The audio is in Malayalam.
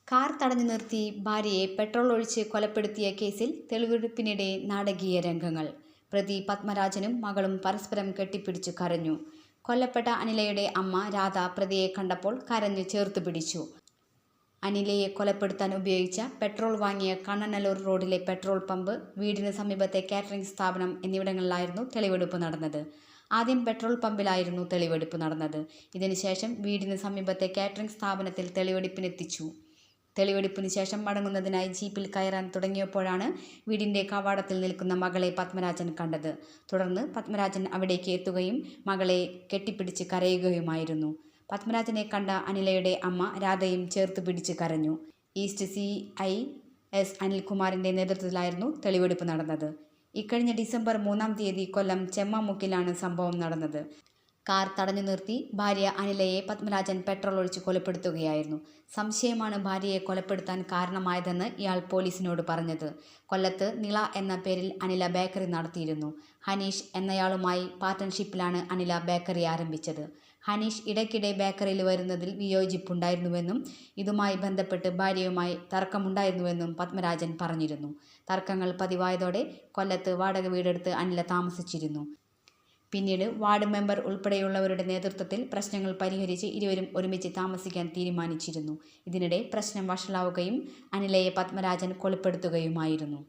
കാർ തടഞ്ഞു നിർത്തി ഭാര്യയെ പെട്രോൾ ഒഴിച്ച് കൊലപ്പെടുത്തിയ കേസിൽ തെളിവെടുപ്പിനിടെ നാടകീയ രംഗങ്ങൾ. പ്രതി പത്മരാജനും മകളും പരസ്പരം കെട്ടിപ്പിടിച്ചു കരഞ്ഞു. കൊല്ലപ്പെട്ട അനിലയുടെ അമ്മ രാധ പ്രതിയെ കണ്ടപ്പോൾ കരഞ്ഞു ചേർത്തുപിടിച്ചു. അനിലയെ കൊലപ്പെടുത്താൻ ഉപയോഗിച്ച പെട്രോൾ വാങ്ങിയ കണ്ണനല്ലൂർ റോഡിലെ പെട്രോൾ പമ്പ്, വീടിന് സമീപത്തെ കാറ്ററിംഗ് സ്ഥാപനം എന്നിവിടങ്ങളിലായിരുന്നു തെളിവെടുപ്പ് നടന്നത്. ആദ്യം പെട്രോൾ പമ്പിലായിരുന്നു തെളിവെടുപ്പ് നടന്നത്. ഇതിനുശേഷം വീടിന് സമീപത്തെ കാറ്ററിംഗ് സ്ഥാപനത്തിൽ തെളിവെടുപ്പിനെത്തിച്ചു. തെളിവെടുപ്പിന് ശേഷം മടങ്ങുന്നതിനായി ജീപ്പിൽ കയറാൻ തുടങ്ങിയപ്പോഴാണ് വീടിൻ്റെ കവാടത്തിൽ നിൽക്കുന്ന മകളെ പത്മരാജൻ കണ്ടത്. തുടർന്ന് പത്മരാജൻ അവിടേക്ക് എത്തുകയും മകളെ കെട്ടിപ്പിടിച്ച് കരയുകയുമായിരുന്നു. പത്മരാജനെ കണ്ട അനിലയുടെ അമ്മ രാധയും ചേർത്ത് പിടിച്ച് കരഞ്ഞു. ഈസ്റ്റ് CI S അനിൽകുമാറിൻ്റെ നേതൃത്വത്തിലായിരുന്നു തെളിവെടുപ്പ് നടന്നത്. ഇക്കഴിഞ്ഞ ഡിസംബർ 3-ാം തീയതി കൊല്ലം ചെമ്മാമുക്കിലാണ് സംഭവം നടന്നത്. കാർ തടഞ്ഞു നിർത്തി ഭാര്യ അനിലയെ പത്മരാജൻ പെട്രോൾ ഒഴിച്ച് കൊലപ്പെടുത്തുകയായിരുന്നു. സംശയമാണ് ഭാര്യയെ കൊലപ്പെടുത്താൻ കാരണമായതെന്ന് ഇയാൾ പോലീസിനോട് പറഞ്ഞത്. കൊല്ലത്ത് നിള എന്ന പേരിൽ അനില ബേക്കറി നടത്തിയിരുന്നു. ഹനീഷ് എന്നയാളുമായി പാർട്ട്ണർഷിപ്പിലാണ് അനില ബേക്കറി ആരംഭിച്ചത്. ഹനീഷ് ഇടയ്ക്കിടെ ബേക്കറിയിൽ വരുന്നതിൽ വിയോജിപ്പുണ്ടായിരുന്നുവെന്നും ഇതുമായി ബന്ധപ്പെട്ട് ഭാര്യയുമായി തർക്കമുണ്ടായിരുന്നുവെന്നും പത്മരാജൻ പറഞ്ഞിരുന്നു. തർക്കങ്ങൾ പതിവായതോടെ കൊല്ലത്ത് വാടക വീടെടുത്ത് അനില താമസിച്ചിരുന്നു. പിന്നീട് വാർഡ് മെമ്പർ ഉൾപ്പെടെയുള്ളവരുടെ നേതൃത്വത്തിൽ പ്രശ്നങ്ങൾ പരിഹരിച്ച് ഇരുവരും ഒരുമിച്ച് താമസിക്കാൻ തീരുമാനിച്ചിരുന്നു. ഇതിനിടെ പ്രശ്നം വഷളാവുകയും അനിലയെ പത്മരാജൻ കൊലപ്പെടുത്തുകയുമായിരുന്നു.